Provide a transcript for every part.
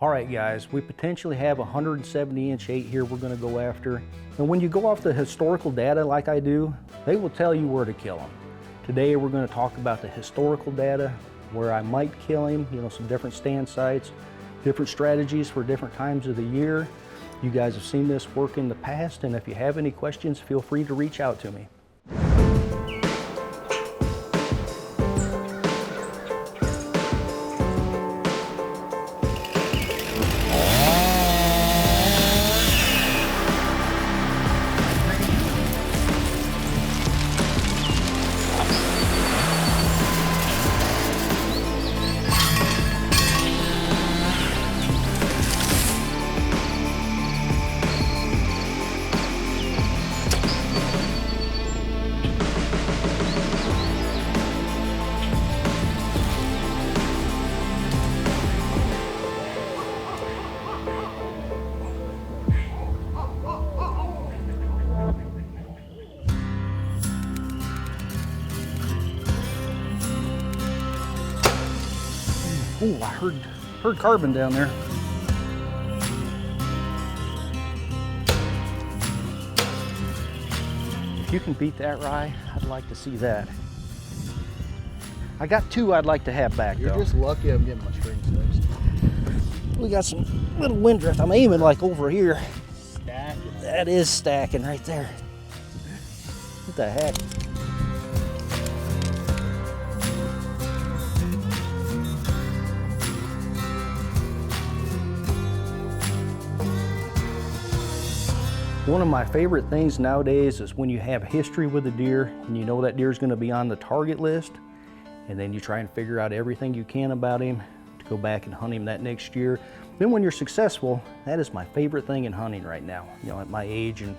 All right, guys, we potentially have a 170-inch 8 here we're going to go after. And when you go off the historical data like I do, they will tell you where to kill him. Today we're going to talk about the historical data, where I might kill him, some different stand sites, different strategies for different times of the year. You guys have seen this work in the past, and if you have any questions, feel free to reach out to me. Oh, I heard carbon down there. If you can beat that rye, I'd like to see that. I got two I'd like to have back though. You're just lucky I'm getting my strings fixed. We got some little wind drift. I'm aiming like over here. Stacking. That is stacking right there. What the heck? One of my favorite things nowadays is when you have history with a deer and you know that deer is going to be on the target list, and then you try and figure out everything you can about him to go back and hunt him that next year. Then when you're successful, that is my favorite thing in hunting right now, at my age and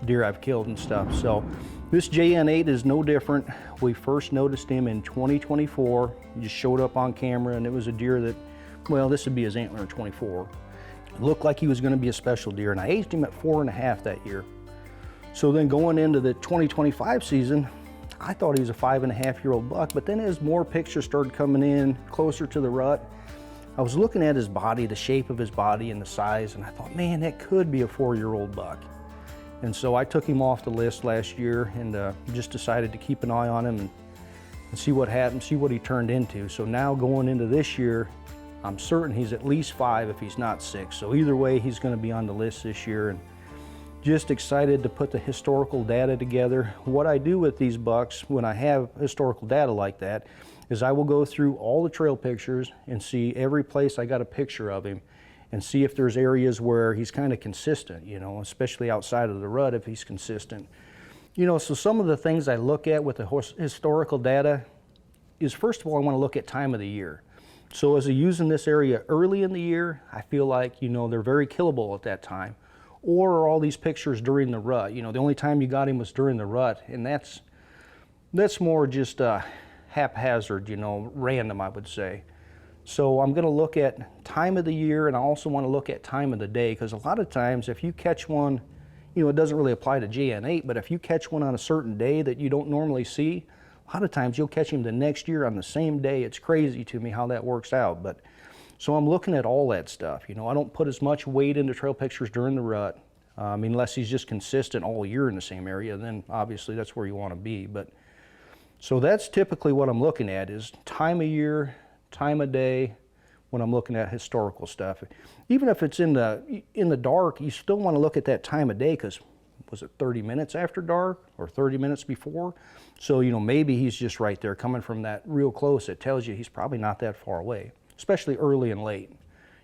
deer I've killed and stuff. So this JN8 is no different. We first noticed him in 2024. He just showed up on camera, and it was a deer that, well, this would be his antler in 24. Looked like he was going to be a special deer, and I aged him at 4.5 that year. So then going into the 2025 season, I thought he was a 5.5-year-old buck, but then as more pictures started coming in closer to the rut, I was looking at his body, the shape of his body and the size, and I thought, man, that could be a 4-year-old buck. And so I took him off the list last year and just decided to keep an eye on him and see what happened, see what he turned into. So now going into this year, I'm certain he's at least 5 if he's not 6. So either way, he's going to be on the list this year, and just excited to put the historical data together. What I do with these bucks when I have historical data like that is I will go through all the trail pictures and see every place I got a picture of him and see if there's areas where he's kind of consistent, especially outside of the rut if he's consistent. So some of the things I look at with the historical data is, first of all, I want to look at time of the year. So as a using this area early in the year, I feel like, they're very killable at that time. Or are all these pictures during the rut? The only time you got him was during the rut, and that's more just haphazard, random, I would say. So I'm going to look at time of the year, and I also want to look at time of the day, because a lot of times if you catch one, it doesn't really apply to JN8, but if you catch one on a certain day that you don't normally see, a lot of times you'll catch him the next year on the same day. It's crazy to me how that works out. But so I'm looking at all that stuff. I don't put as much weight into trail pictures during the rut, unless he's just consistent all year in the same area. Then obviously that's where you want to be. But so that's typically what I'm looking at, is time of year, time of day, when I'm looking at historical stuff. Even if it's in the dark, you still want to look at that time of day, because was it 30 minutes after dark or 30 minutes before? So, maybe he's just right there coming from that real close. It tells you he's probably not that far away, especially early and late.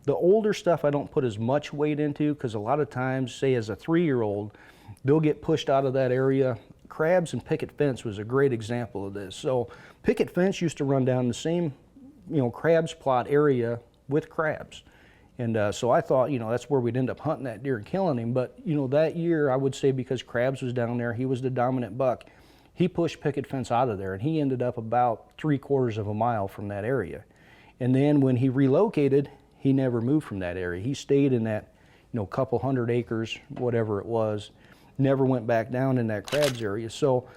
The older stuff I don't put as much weight into, because a lot of times, say as a 3-year-old, they'll get pushed out of that area. Crabs and picket fence was a great example of this. So picket fence used to run down the same, crabs plot area with crabs. And so I thought, that's where we'd end up hunting that deer and killing him. But, that year, I would say, because crabs was down there, he was the dominant buck. He pushed picket fence out of there, and he ended up about 3/4 of a mile from that area. And then when he relocated, he never moved from that area. He stayed in that, couple hundred acres, whatever it was, never went back down in that crabs area. So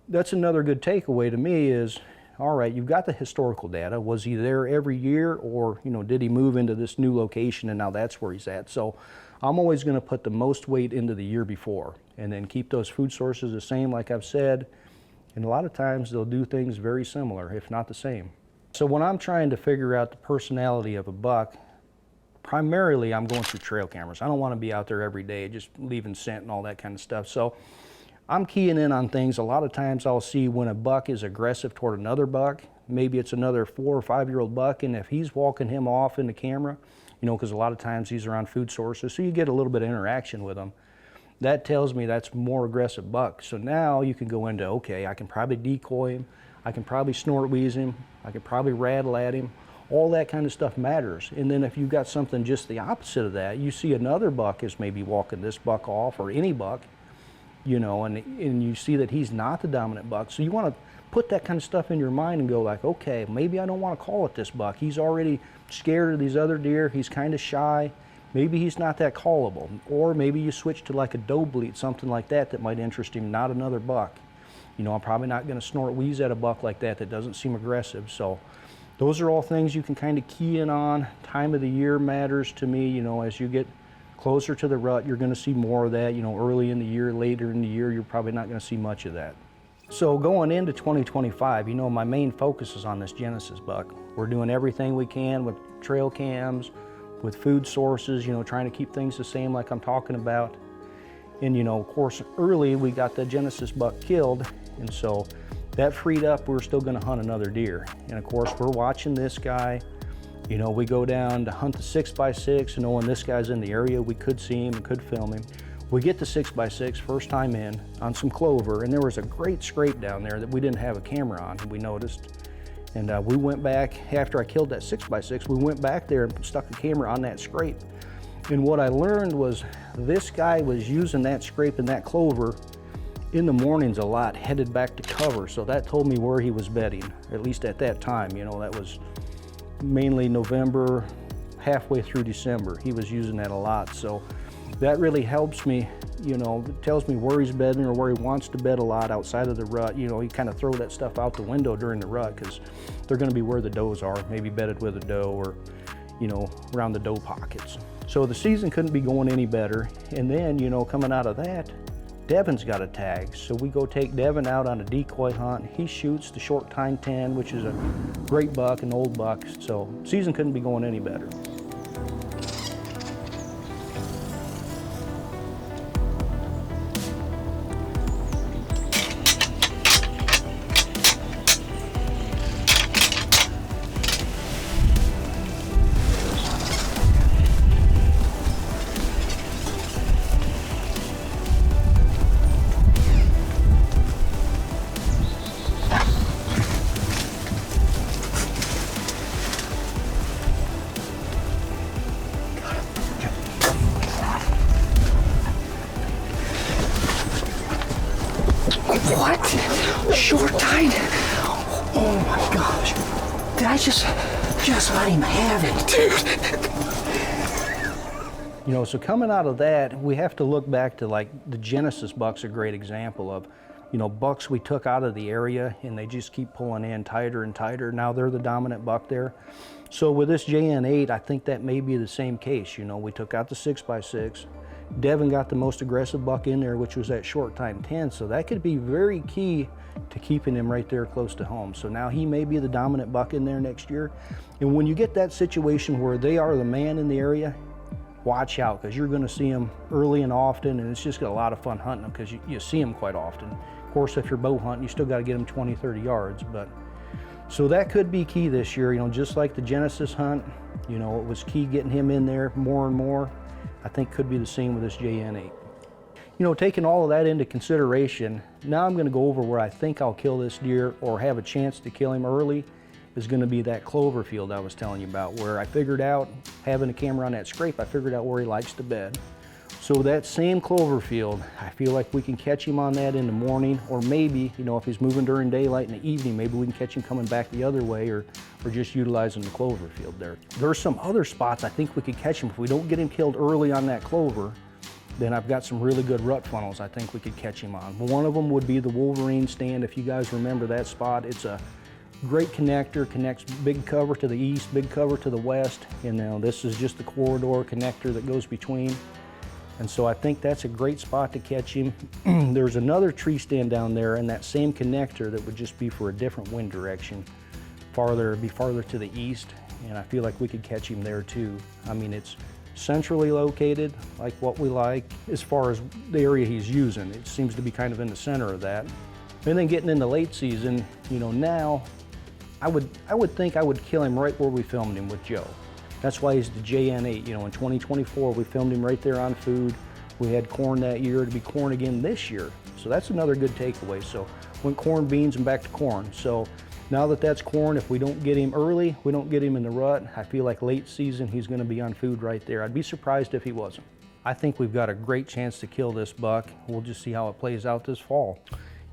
that's another good takeaway to me is, all right, you've got the historical data. Was he there every year, or did he move into this new location and now that's where he's at? So I'm always going to put the most weight into the year before and then keep those food sources the same, like I've said. And a lot of times they'll do things very similar, if not the same. So when I'm trying to figure out the personality of a buck, primarily I'm going through trail cameras. I don't want to be out there every day just leaving scent and all that kind of stuff. So I'm keying in on things. A lot of times I'll see when a buck is aggressive toward another buck. Maybe it's another 4 or 5 year old buck, and if he's walking him off in the camera, because a lot of times these are on food sources, so you get a little bit of interaction with them. That tells me that's more aggressive buck. So now you can go into, okay, I can probably decoy him, I can probably snort wheeze him, I can probably rattle at him. All that kind of stuff matters. And then if you've got something just the opposite of that, you see another buck is maybe walking this buck off, or any buck, and you see that he's not the dominant buck. So you want to put that kind of stuff in your mind and go like, okay, maybe I don't want to call it this buck. He's already scared of these other deer. He's kind of shy. Maybe he's not that callable. Or maybe you switch to like a doe bleat, something like that might interest him, not another buck. I'm probably not going to snort wheeze at a buck like that doesn't seem aggressive. So those are all things you can kind of key in on. Time of the year matters to me. As you get closer to the rut, you're going to see more of that. Early in the year, later in the year, you're probably not going to see much of that. So going into 2025, my main focus is on this Genesis buck. We're doing everything we can with trail cams, with food sources, trying to keep things the same like I'm talking about. And of course, early we got the Genesis buck killed, and so that freed up, we're still going to hunt another deer. And of course, we're watching this guy. We go down to hunt the 6x6, and when this guy's in the area, we could see him and could film him. We get the 6x6 first time in on some clover, and there was a great scrape down there that we didn't have a camera on, and we noticed. And we went back, after I killed that 6x6, we went back there and stuck a camera on that scrape. And what I learned was this guy was using that scrape and that clover in the mornings a lot, headed back to cover. So that told me where he was bedding, at least at that time. That was mainly November, halfway through December. He was using that a lot. So that really helps me, it tells me where he's bedding or where he wants to bed a lot outside of the rut. You kind of throw that stuff out the window during the rut because they're going to be where the does are, maybe bedded with a doe or, around the doe pockets. So the season couldn't be going any better. And then, coming out of that, Devin's got a tag. So we go take Devin out on a decoy hunt. He shoots the short tine 10, which is a great buck, an old buck. So season couldn't be going any better. What? Short tide? Oh my gosh. Did I just let him have it, dude? So coming out of that, we have to look back to like the Genesis buck's a great example of, bucks we took out of the area and they just keep pulling in tighter and tighter. Now they're the dominant buck there. So with this JN8, I think that may be the same case. We took out the 6x6. Devin got the most aggressive buck in there, which was that short time 10. So that could be very key to keeping him right there close to home. So now he may be the dominant buck in there next year. And when you get that situation where they are the man in the area, watch out, because you're going to see them early and often, and it's just a lot of fun hunting them because you see them quite often. Of course, if you're bow hunting, you still got to get them 20, 30 yards. But so that could be key this year, just like the Genesis hunt, it was key getting him in there more and more. I think could be the same with this JN8. Taking all of that into consideration, now I'm going to go over where I think I'll kill this deer or have a chance to kill him early is going to be that clover field I was telling you about, where I figured out, having a camera on that scrape, I figured out where he likes to bed. So that same clover field, I feel like we can catch him on that in the morning, or maybe, if he's moving during daylight in the evening, maybe we can catch him coming back the other way, or just utilizing the clover field there. There's some other spots I think we could catch him. If we don't get him killed early on that clover, then I've got some really good rut funnels I think we could catch him on. One of them would be the Wolverine stand. If you guys remember that spot, it's a Great connector, connects big cover to the east, big cover to the west, and now this is just the corridor connector that goes between. And so I think that's a great spot to catch him. There's another tree stand down there and that same connector that would just be for a different wind direction. Be farther to the east, and I feel like we could catch him there too. I mean, it's centrally located, like what we like. As far as the area he's using, it seems to be kind of in the center of that. And then getting into late season, you know, now, I would think I would kill him right where we filmed him with Joe. That's why he's the JN8. You know, in 2024, we filmed him right there on food. We had corn that year, to be corn again this year. So that's another good takeaway. So went corn, beans, and back to corn. So now that that's corn, if we don't get him early, we don't get him in the rut, I feel like late season, he's gonna be on food right there. I'd be surprised if he wasn't. I think we've got a great chance to kill this buck. We'll just see how it plays out this fall.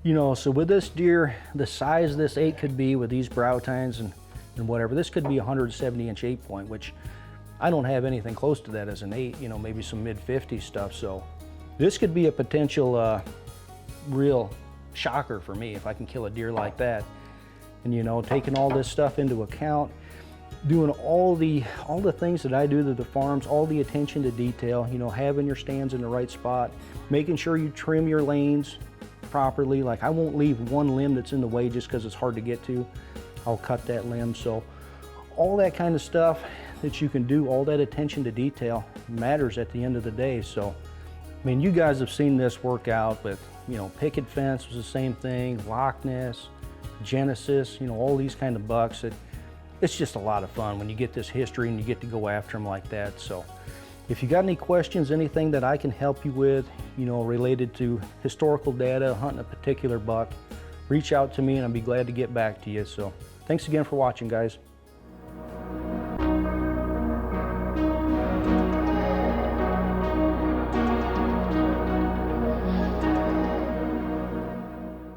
You know, so with this deer, the size this 8 could be with these brow tines and whatever, this could be a 170-inch 8-point, which I don't have anything close to that as an 8, you know, maybe some mid-50s stuff. So this could be a potential real shocker for me if I can kill a deer like that. And you know, taking all this stuff into account, doing all the things that I do to the farms, all the attention to detail, you know, having your stands in the right spot, making sure you trim your lanes properly. Like, I won't leave one limb that's in the way just because it's hard to get to. I'll cut that limb. So all that kind of stuff that you can do, all that attention to detail matters at the end of the day. So, I mean, you guys have seen this work out, but you know, picket fence was the same thing, Loch Ness, Genesis, you know, all these kind of bucks. It's just a lot of fun when you get this history and you get to go after them like that. So if you got any questions, anything that I can help you with, you know, related to historical data, hunting a particular buck, reach out to me and I'll be glad to get back to you. So thanks again for watching, guys.